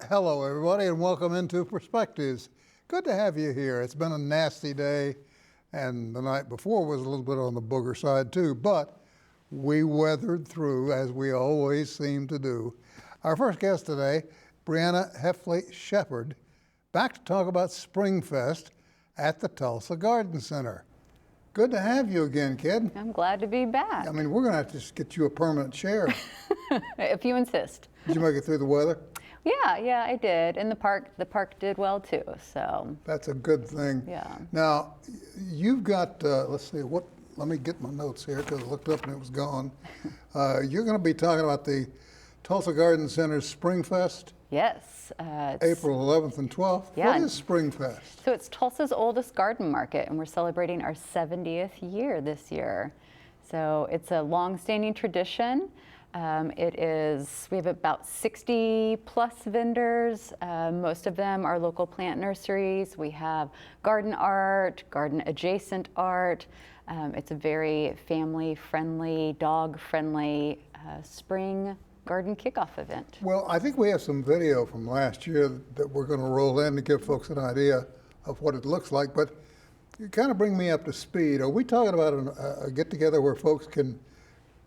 Hello, everybody, and welcome into Perspectives. Good to have you here. It's been a nasty day, and the night before was a little bit on the booger side too, but we weathered through, as we always seem to do. Our first guest today, Briana Hefley-Shepard, back to talk about Springfest at the Tulsa Garden Center. Good to have you again, kid. I'm glad to be back. I mean, we're going to have to just get you a permanent chair. If you insist. Did you make it through the weather? Yeah, I did. And the park did well too, so. That's a good thing. Yeah. Now, you've got, let's see, let me get my notes here because I looked up and it was gone. You're going to be talking about the Tulsa Garden Center's Springfest? Yes. April 11th and 12th. Yeah. What is Springfest? So it's Tulsa's oldest garden market, and we're celebrating our 70th year this year. So it's a long-standing tradition. We have about 60 plus vendors. Most of them are local plant nurseries. We have garden art, garden adjacent art. It's a very family friendly, dog friendly spring garden kickoff event. Well, I think we have some video from last year that we're going to roll in to give folks an idea of what it looks like, but you kind of bring me up to speed. Are we talking about a get-together where folks can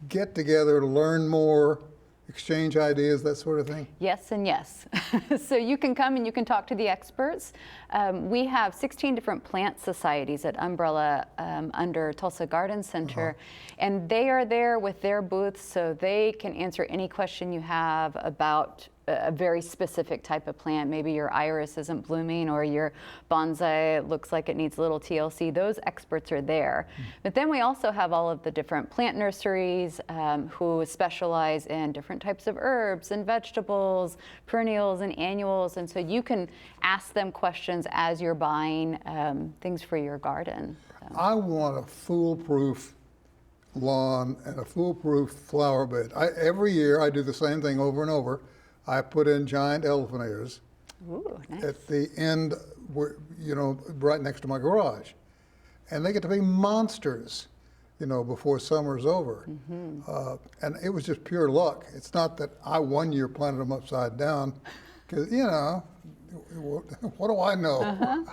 get together to learn more, exchange ideas, that sort of thing? Yes and yes. So you can come and you can talk to the experts. We have 16 different plant societies at Umbrella under Tulsa Garden Center, and they are there with their booths so they can answer any question you have about a very specific type of plant. Maybe your iris isn't blooming or your bonsai looks like it needs a little TLC. Those experts are there. But then we also have all of the different plant nurseries who specialize in different types of herbs and vegetables, perennials and annuals. And so you can ask them questions as you're buying things for your garden. So. I want a foolproof lawn and a foolproof flower bed. Every year I do the same thing over and over. I put in giant elephant ears. Ooh, nice. At the end, right next to my garage. And they get to be monsters, before summer's over. And it was just pure luck. It's not that I one year planted them upside down, because, what do I know?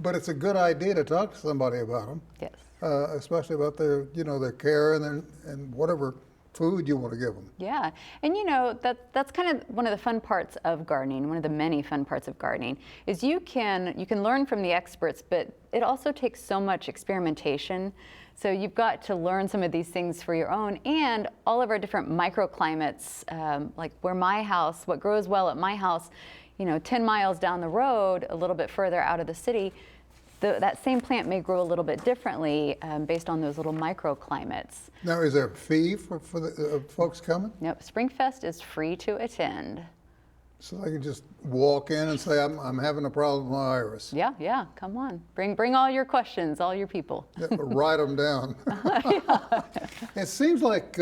But it's a good idea to talk to somebody about them. Yes. Especially about their, their care and whatever food you want to give them. Yeah, and that's kind of one of the fun parts of gardening. One of the many fun parts of gardening is you can learn from the experts, but it also takes so much experimentation. So you've got to learn some of these things for your own, and all of our different microclimates, like what grows well at my house, 10 miles down the road, a little bit further out of the city, that same plant may grow a little bit differently based on those little microclimates. Now, is there a fee for the folks coming? Nope, Springfest is free to attend. So they can just walk in and say, I'm having a problem with my iris. Yeah, come on. Bring all your questions, all your people. Yeah, write them down. It seems like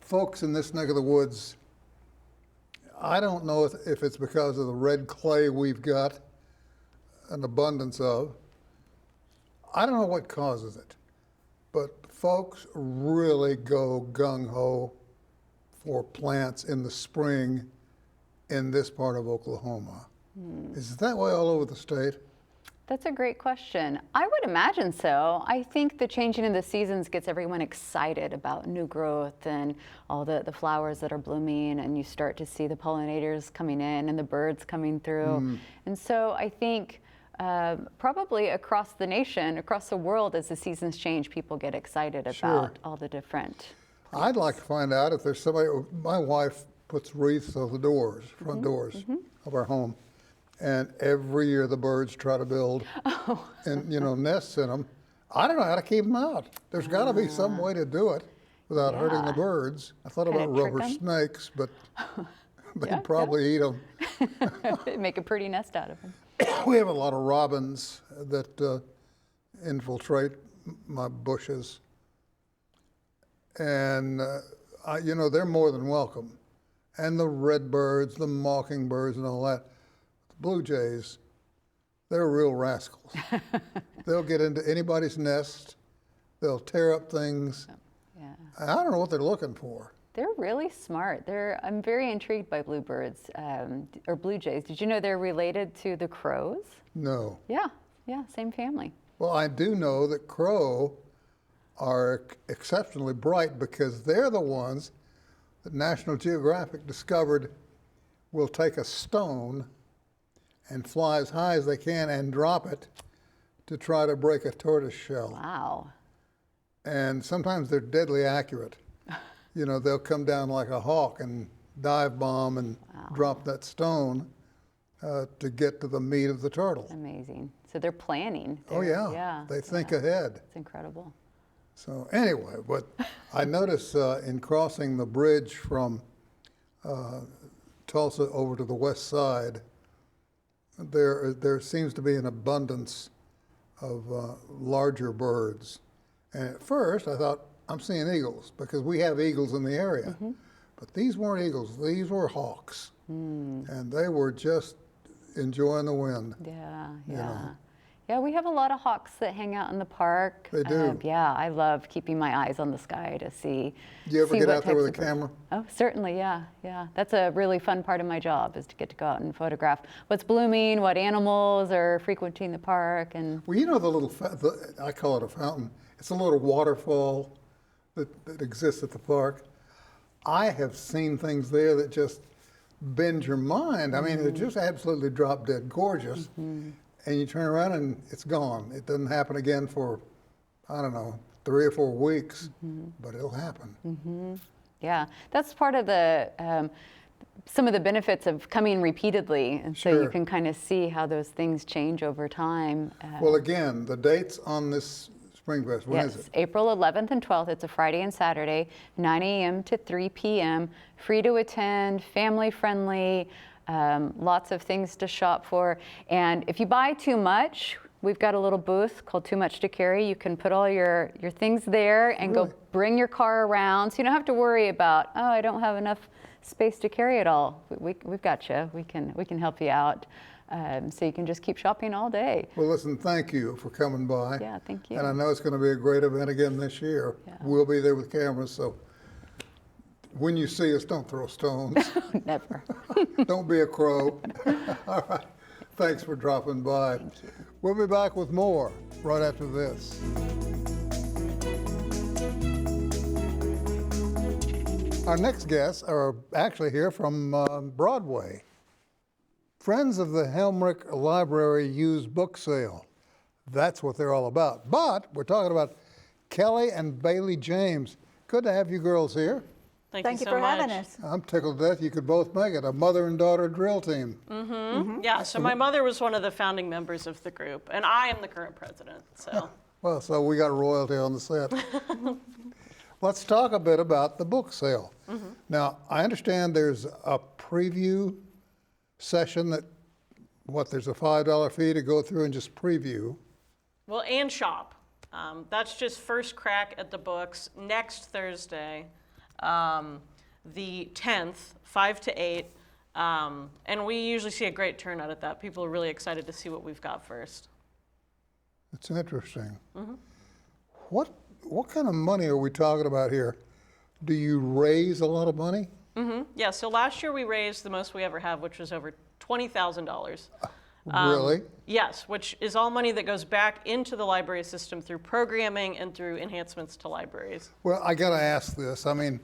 folks in this neck of the woods, I don't know if it's because of the red clay we've got an abundance of. I don't know what causes it, but folks really go gung-ho for plants in the spring in this part of Oklahoma. Is it that way all over the state? That's a great question. I would imagine so. I think the changing of the seasons gets everyone excited about new growth and all the flowers that are blooming, and you start to see the pollinators coming in and the birds coming through. And so I think probably across the nation, across the world, as the seasons change, people get excited about all the different plants. I'd like to find out if there's somebody. My wife puts wreaths on the doors, front doors of our home, and every year the birds try to build and nests in them. I don't know how to keep them out. There's got to be some way to do it without hurting the birds. I thought about rubber snakes, but they'd probably eat them. Make a pretty nest out of them. We have a lot of robins that infiltrate my bushes, and they're more than welcome. And the redbirds, the mockingbirds, and all that. The blue jays, they're real rascals. They'll get into anybody's nest. They'll tear up things. Yeah. I don't know what they're looking for. They're really smart. I'm very intrigued by bluebirds or blue jays. Did you know they're related to the crows? No. Yeah, same family. Well, I do know that crow are exceptionally bright because they're the ones that National Geographic discovered will take a stone and fly as high as they can and drop it to try to break a tortoise shell. Wow. And sometimes they're deadly accurate. You know, they'll come down like a hawk and dive bomb and drop that stone to get to the meat of the turtle. Amazing. So they're planning. Oh yeah, they think ahead. It's incredible. So anyway, but I notice in crossing the bridge from Tulsa over to the west side, there seems to be an abundance of larger birds. And at first I thought, I'm seeing eagles because we have eagles in the area. But these weren't eagles, these were hawks. And they were just enjoying the wind. Yeah, we have a lot of hawks that hang out in the park. They do. Yeah, I love keeping my eyes on the sky to see. Do you ever get out there with a birds. camera? Oh, certainly, yeah. That's a really fun part of my job is to get to go out and photograph what's blooming, what animals are frequenting the park, and. Well, you know the little, I call it a fountain. It's a little waterfall that exists at the park. I have seen things there that just bend your mind. I mean, they're just absolutely drop dead gorgeous. And you turn around and it's gone. It doesn't happen again for, I don't know, 3 or 4 weeks, but it'll happen. Yeah, that's part of the some of the benefits of coming repeatedly, and so you can kind of see how those things change over time. Well, again, the dates on this Spring Fest, when is it? April 11th and 12th. It's a Friday and Saturday, 9 a.m. to 3 p.m. Free to attend, family friendly. Lots of things to shop for. And if you buy too much, we've got a little booth called Too Much to Carry. You can put all your things there and go bring your car around. So you don't have to worry about, oh, I don't have enough space to carry it all. We've got you. We can help you out. So you can just keep shopping all day. Well, listen, thank you for coming by. Yeah, thank you. And I know it's going to be a great event again this year. We'll be there with cameras, so when you see us, don't throw stones. Never. Don't be a crow. All right. Thanks for dropping by. Thank you. We'll be back with more right after this. Our next guests are actually here from Broadway. Friends of the Helmerich Library used book sale. That's what they're all about. But we're talking about Kelly and Bailey James. Good to have you girls here. Thank you for much. having us. I'm tickled to death you could both make it, a mother and daughter drill team. Yeah, so my mother was one of the founding members of the group, and I am the current president, so. Well, so we got royalty on the set. Let's talk a bit about the book sale. Now, I understand there's a preview session that, there's a $5 fee to go through and just preview. Well, and shop. That's just first crack at the books next Thursday, the 10th, 5 to 8. And we usually see a great turnout at that. People are really excited to see what we've got first. It's interesting. What kind of money are we talking about here? Do you raise a lot of money? Yeah, so last year we raised the most we ever have, which was over $20,000. Really? Yes, which is all money that goes back into the library system through programming and through enhancements to libraries. Well, I got to ask this. I mean,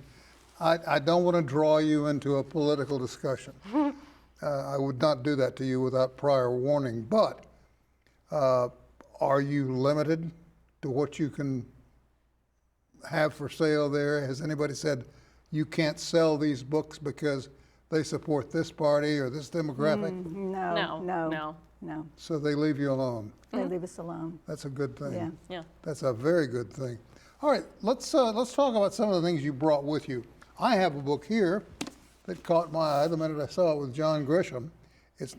I don't want to draw you into a political discussion. I would not do that to you without prior warning. But are you limited to what you can have for sale there? Has anybody said you can't sell these books because they support this party or this demographic? No. So they leave you alone. They leave us alone. That's a good thing. Yeah. That's a very good thing. All right, let's talk about some of the things you brought with you. I have a book here that caught my eye the minute I saw it with John Grisham. It's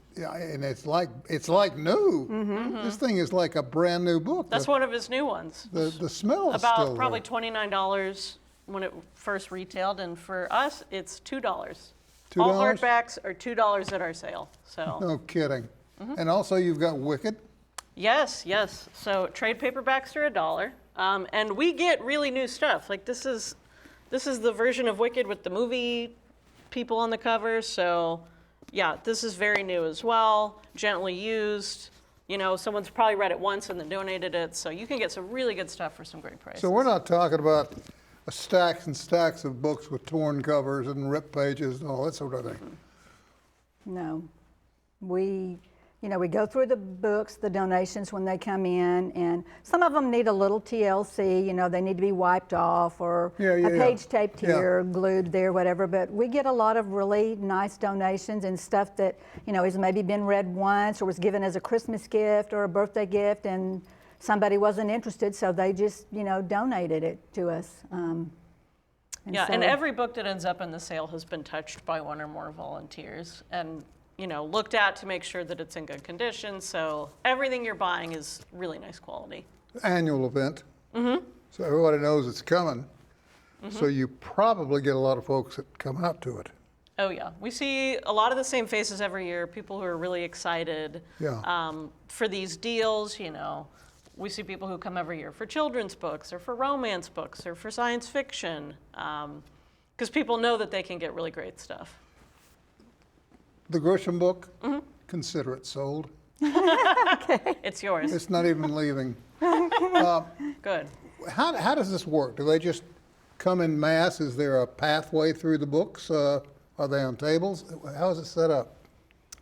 like new. This thing is like a brand new book. That's one of his new ones. The smell is About still probably there. $29 when it first retailed, and for us, it's $2. $2? All hardbacks are $2 at our sale. So. No kidding. And also you've got Wicked. Yes. So trade paperbacks are $1, and we get really new stuff. Like this is This is the version of Wicked with the movie people on the cover. So yeah, this is very new as well, gently used. You know, someone's probably read it once and then donated it. So you can get some really good stuff for some great prices. So we're not talking about stacks and stacks of books with torn covers and ripped pages and all that sort of thing. No. We go through the books, the donations when they come in, and some of them need a little TLC, they need to be wiped off or a page taped here, glued there, whatever. But we get a lot of really nice donations and stuff that, has maybe been read once or was given as a Christmas gift or a birthday gift, and somebody wasn't interested, so they just, donated it to us. And every book that ends up in the sale has been touched by one or more volunteers and, looked at to make sure that it's in good condition. So everything you're buying is really nice quality. Annual event. So everybody knows it's coming. So you probably get a lot of folks that come out to it. Oh yeah, we see a lot of the same faces every year, people who are really excited for these deals, We see people who come every year for children's books or for romance books or for science fiction, because people know that they can get really great stuff. The Grisham book, consider it sold. It's yours. It's not even leaving. Good. How does this work? Do they just come in mass? Is there a pathway through the books? Are they on tables? How is it set up?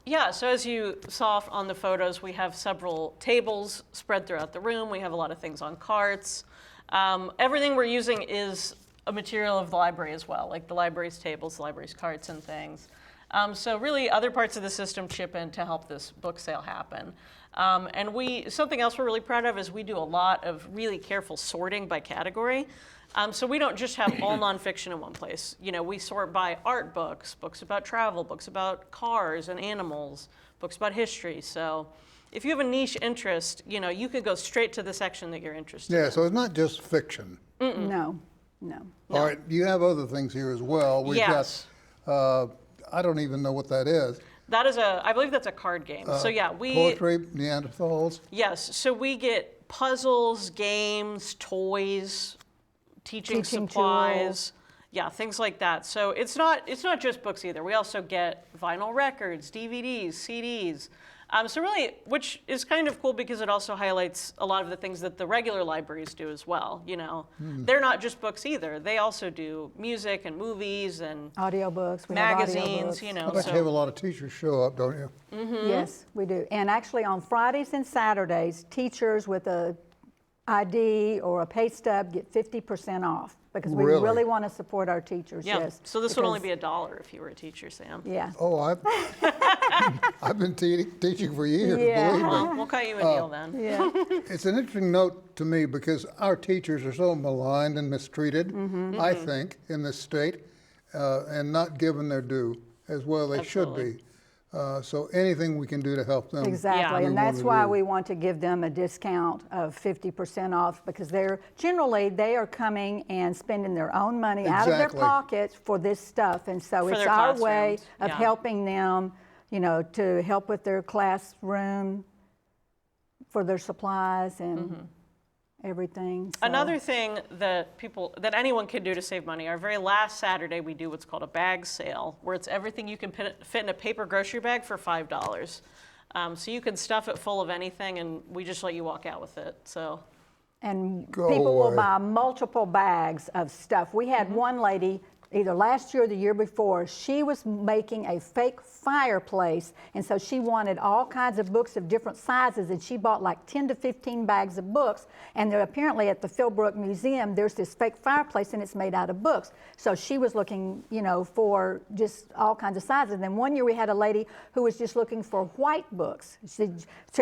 Yeah, so as you saw on the photos, we have several tables spread throughout the room. We have a lot of things on carts. Everything we're using is a material of the library as well, like the library's tables, the library's carts and things. So really other parts of the system chip in to help this book sale happen. And something else we're really proud of is we do a lot of really careful sorting by category. So we don't just have all nonfiction in one place. We sort by art books, books about travel, books about cars and animals, books about history. So if you have a niche interest, you could go straight to the section that you're interested in. Yeah, so it's not just fiction. No. All right, you have other things here as well. We've got, I don't even know what that is. That is I believe that's a card game. So yeah, Poetry, Neanderthals. Yes, so we get puzzles, games, toys, teaching supplies, things like that. So it's not just books either. We also get vinyl records, DVDs, CDs. So really, which is kind of cool because it also highlights a lot of the things that the regular libraries do as well. They're not just books either. They also do music and movies and audiobooks, magazines. I bet you have a lot of teachers show up, don't you? Yes, we do. And actually on Fridays and Saturdays, teachers with a ID or a pay stub get 50% off because we really want to support our teachers. Yeah. Yes. So this would only be $1 if you were a teacher, Sam. Yeah. Oh, I've been teaching for years, believe me. We'll cut you a deal then. Yeah. It's an interesting note to me because our teachers are so maligned and mistreated, I think, in this state, and not given their due as well they should be. So anything we can do to help them. Exactly, we and that's want to why do. we want to give them a discount of 50% off because they are coming and spending their own money out of their pockets for this stuff, and so it's our way of helping them, to help with their classroom, for their supplies and everything. So. Another thing that anyone can do to save money, our very last Saturday we do what's called a bag sale, where it's everything you can fit in a paper grocery bag for $5. So you can stuff it full of anything, and we just let you walk out with it. So. And people will buy multiple bags of stuff. We had one lady, either last year or the year before, she was making a fake fireplace, and so she wanted all kinds of books of different sizes, and she bought like 10 to 15 bags of books, and they're apparently at the Philbrook Museum, there's this fake fireplace, and it's made out of books. So she was looking, for just all kinds of sizes. And then one year we had a lady who was just looking for white books. She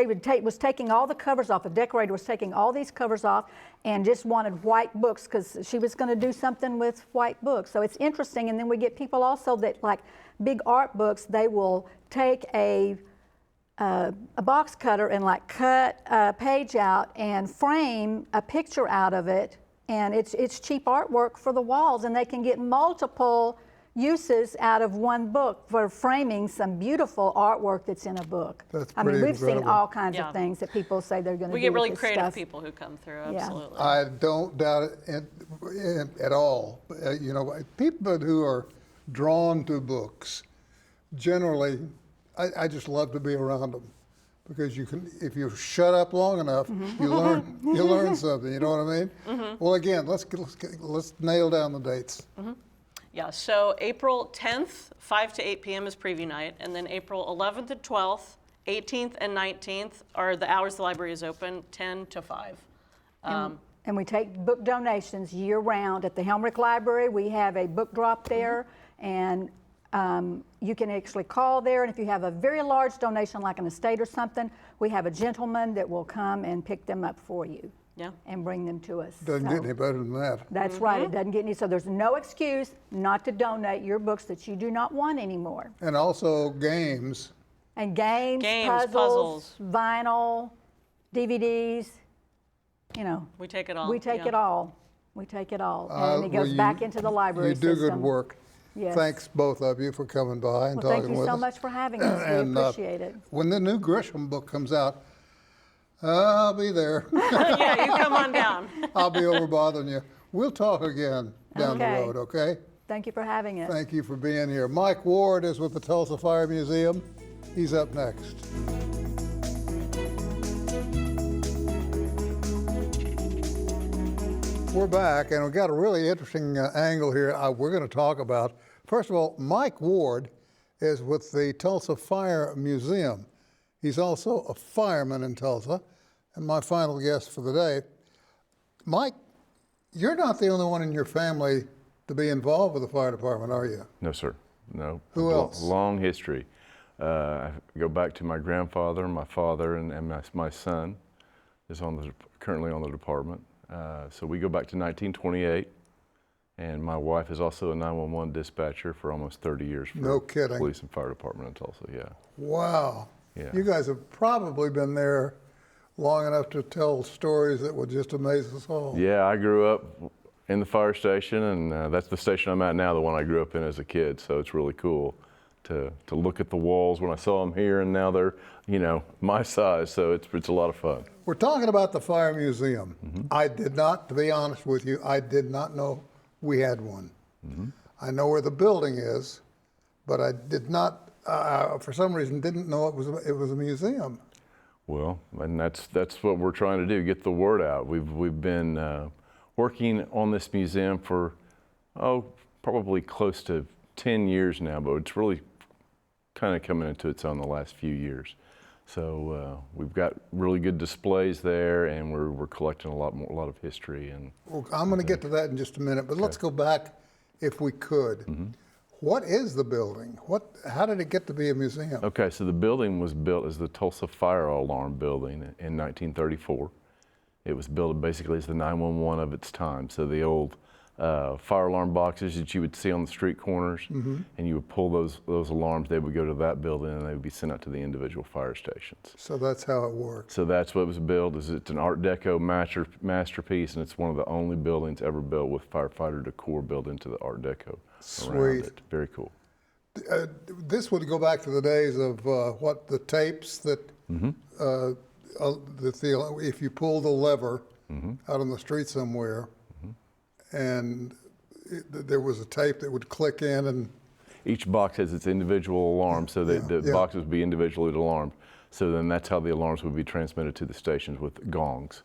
was taking all the covers off, a decorator was taking all these covers off, and just wanted white books because she was going to do something with white books. So it's interesting. And then we get people also that like big art books, they will take a box cutter and like cut a page out and frame a picture out of it. And it's cheap artwork for the walls, and they can get multiple uses out of one book for framing some beautiful artwork that's in a book. That's I mean, pretty we've seen incredible. all kinds Yeah. of things that people say they're going to do We get really with this creative stuff. people who come through, Yeah. absolutely. I don't doubt it at all. You know, people who are drawn to books, generally, I just love to be around them because you can, if you shut up long enough, you learn something. You know what I mean? Well, again, let's nail down the dates. Yeah, so April 10th, 5 to 8 p.m. is preview night, and then April 11th and 12th, 18th and 19th are the hours the library is open, 10 to 5. And we take book donations year round at the Helmerich Library. We have a book drop there, and you can actually call there. And if you have a very large donation, like an estate or something, we have a gentleman that will come and pick them up for you. Yeah. And bring them to us. Doesn't So get any better than that. that's right. It doesn't get any. So there's no excuse not to donate your books that you do not want anymore. And also games. And games, Games, puzzles, vinyl, DVDs. You know, We take it all. we take yeah. it all. We take it all, and it Well, goes back into the library You do system. good work. Yes. Thanks, both of you, for coming by and Well, talking thank you with so us. much for having us. We And, appreciate it. When the new Grisham book comes out, I'll be there. Yeah, you come on down. I'll be over bothering you. We'll talk again down the Okay. road, okay? Thank you for having us. Thank you for being here. Mike Ward is with the Tulsa Fire Museum. He's up next. We're back, and we've got a really interesting angle here we're going to talk about. First of all, Mike Ward is with the Tulsa Fire Museum. He's also a fireman in Tulsa, and my final guest for the day. Mike, you're not the only one in your family to be involved with the fire department, are you? No, sir. No. Who A else? Long history. I go back to my grandfather, my father, and my son is currently on the department. So we go back to 1928, and my wife is also a 911 dispatcher for almost 30 years for No kidding. police and fire department in Tulsa. Yeah. Wow. Yeah. You guys have probably been there long enough to tell stories that would just amaze us all. Yeah, I grew up in the fire station, and that's the station I'm at now, the one I grew up in as a kid. So it's really cool to look at the walls when I saw them here, and now they're, you know, my size. So it's a lot of fun. We're talking about the Fire Museum. I did not, to be honest with you, I did not know we had one. I know where the building is, but I did not, for some reason, didn't know it was a museum. Well, and that's what we're trying to do, get the word out. We've been working on this museum for, probably close to 10 years now, but it's really kind of coming into its own the last few years. So we've got really good displays there, and we're collecting a lot of history. And Well, I'm going to get to that in just a minute, but let's go back, if we could. What is the building? How did it get to be a museum? okay, so the building was built as the Tulsa Fire Alarm Building in 1934. It was built basically as the 911 of its time. So the old fire alarm boxes that you would see on the street corners, and you would pull those alarms, they would go to that building and they would be sent out to the individual fire stations. So that's how it works. So that's what it was built. It's an Art Deco masterpiece, and it's one of the only buildings ever built with firefighter decor built into the Art Deco around Sweet. it. Very cool. This would go back to the days of the tapes that, if you pull the lever out on the street somewhere, and there was a tape that would click in, and Each box has its individual alarm, so that the boxes would be individually alarmed. So then that's how the alarms would be transmitted to the stations with gongs.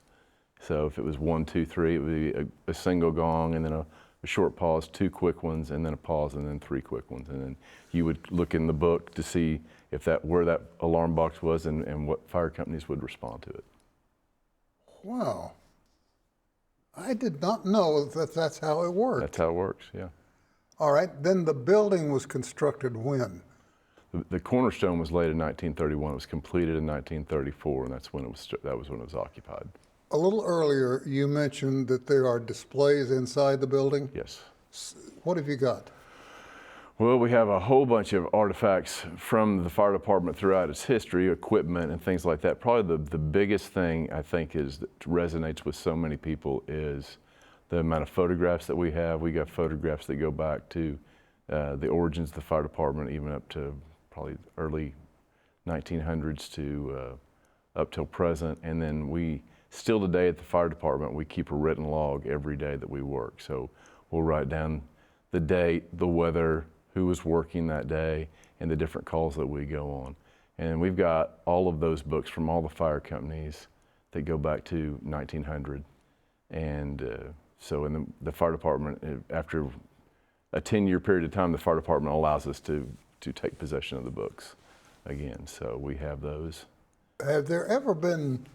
So if it was 1, 2, 3, it would be a single gong, and then a short pause, 2 quick ones, and then a pause, and then 3 quick ones. And then you would look in the book to see if where that alarm box was and what fire companies would respond to it. wow. I did not know that that's how it worked. That's how it works, yeah. All right, then the building was constructed when? The cornerstone was laid in 1931. It was completed in 1934, and that was when it was occupied. A little earlier, you mentioned that there are displays inside the building. Yes. What have you got? Well, we have a whole bunch of artifacts from the fire department throughout its history, equipment and things like that. Probably the biggest thing I think that resonates with so many people is the amount of photographs that we have. We got photographs that go back to the origins of the fire department, even up to probably early 1900s to up till present. And then we still today at the fire department, we keep a written log every day that we work. So we'll write down the date, the weather, who was working that day, and the different calls that we go on. And we've got all of those books from all the fire companies that go back to 1900. And so in the fire department, after a 10-year period of time, the fire department allows us to take possession of the books again. So we have those. Have there ever been,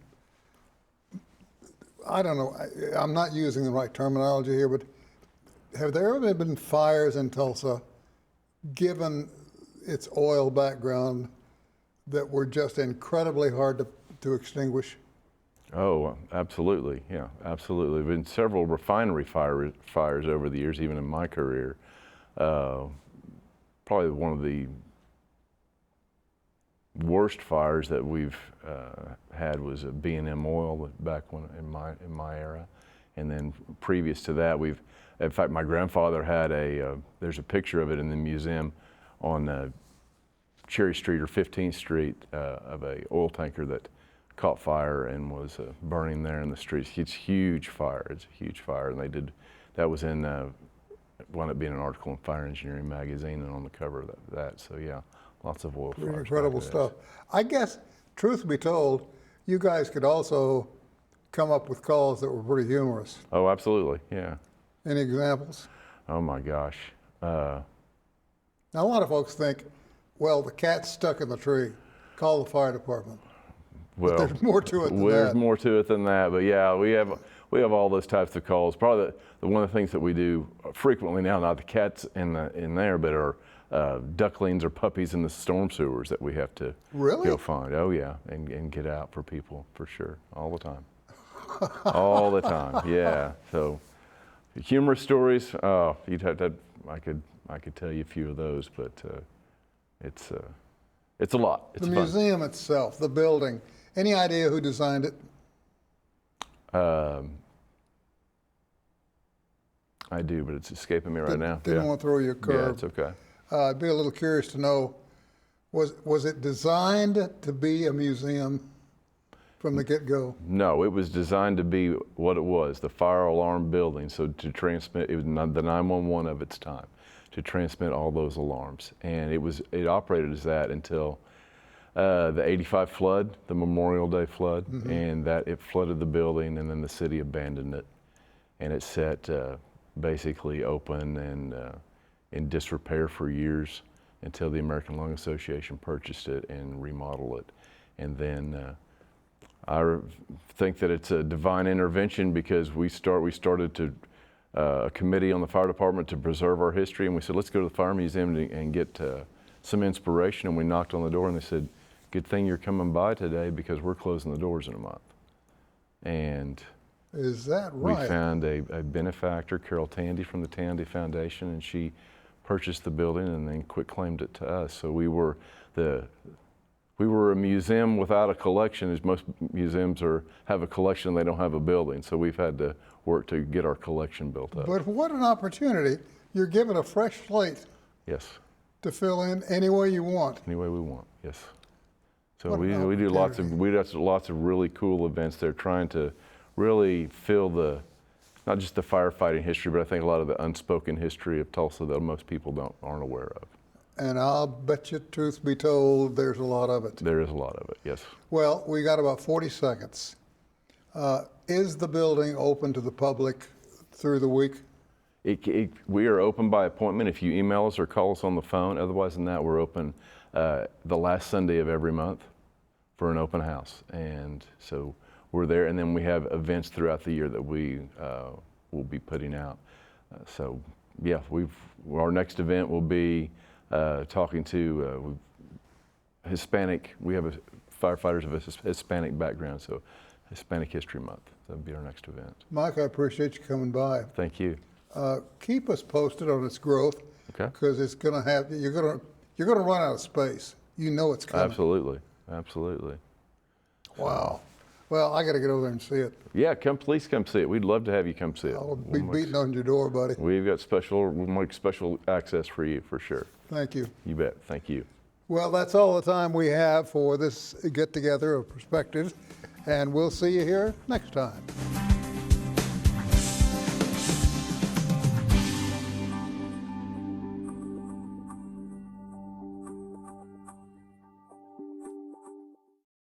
I don't know, I'm not using the right terminology here, but have there ever been fires in Tulsa, given its oil background, that were just incredibly hard to extinguish? Oh, absolutely. Yeah, absolutely. There have been several refinery fires over the years, even in my career. Probably one of the worst fires that we've had was a B&M Oil back when in my era. And then previous to that, in fact, my grandfather had there's a picture of it in the museum on Cherry Street or 15th Street of a oil tanker that caught fire and was burning there in the streets. It's a huge fire. It's a huge fire, and that was in wound up being an article in Fire Engineering magazine and on the cover of that. So yeah, lots of oil fires. Incredible stuff. I guess, truth be told, you guys could also come up with calls that were pretty humorous. Oh, absolutely. Yeah. Any examples? Oh my gosh. Now, a lot of folks think, well, the cat's stuck in the tree. Call the fire department. Well, but there's more to it than there's that. more to it than that, but yeah, we have all those types of calls. Probably one of the things that we do frequently now, not the cats in there, but are ducklings or puppies in the storm sewers that we have to Really? go find. Oh yeah, and get out for people for sure, all the time, all the time. Yeah. So humorous stories. You'd have to. I could tell you a few of those, but it's a lot. It's The fun. museum itself, the building. Any idea who designed it? I do, but it's escaping me right now. Didn't want to throw you a curve. Yeah, it's okay. I'd be a little curious to know, was it designed to be a museum from the get-go? No, it was designed to be what it was, the fire alarm building. So to transmit, it was the 911 of its time, to transmit all those alarms. And it operated as that until the 85 flood, the Memorial Day flood, and that it flooded the building, and then the city abandoned it. And it sat basically open and in disrepair for years until the American Lung Association purchased it and remodeled it. And then I think that it's a divine intervention, because we started a committee on the fire department to preserve our history, and we said, let's go to the fire museum and get some inspiration. And we knocked on the door, and they said, good thing you're coming by today, because we're closing the doors in a month. And Is that right? we found a benefactor, Carol Tandy from the Tandy Foundation, and she purchased the building and then quitclaimed it to us. So we were a museum without a collection, as most museums have a collection, they don't have a building. So we've had to work to get our collection built up. But what an opportunity. You're given a fresh slate Yes, to fill in any way you want. any way we want, yes. So What an we do lots of really cool events there, trying to really fill not just the firefighting history, but I think a lot of the unspoken history of Tulsa that most people aren't aware of. And I'll bet you, truth be told, there's a lot of it. There is a lot of it, yes. Well, we got about 40 seconds. Is the building open to the public through the week? We are open by appointment if you email us or call us on the phone. Otherwise than that, we're open the last Sunday of every month for an open house. And so we're there, and then we have events throughout the year that we will be putting out. So yeah, our next event will be talking to Hispanic. We have firefighters of a Hispanic background, so Hispanic History Month. That'll be our next event. Mike, I appreciate you coming by. Thank you. Keep us posted on its growth, Okay. because it's going to have, you're going to run out of space. You know it's coming. Absolutely, absolutely. Wow. Well, I got to get over there and see it. Yeah, please come see it. We'd love to have you come see it. I'll be beating on your door, buddy. We'll make special access for you for sure. Thank you. You bet. Thank you. Well, that's all the time we have for this get-together of perspectives, and we'll see you here next time.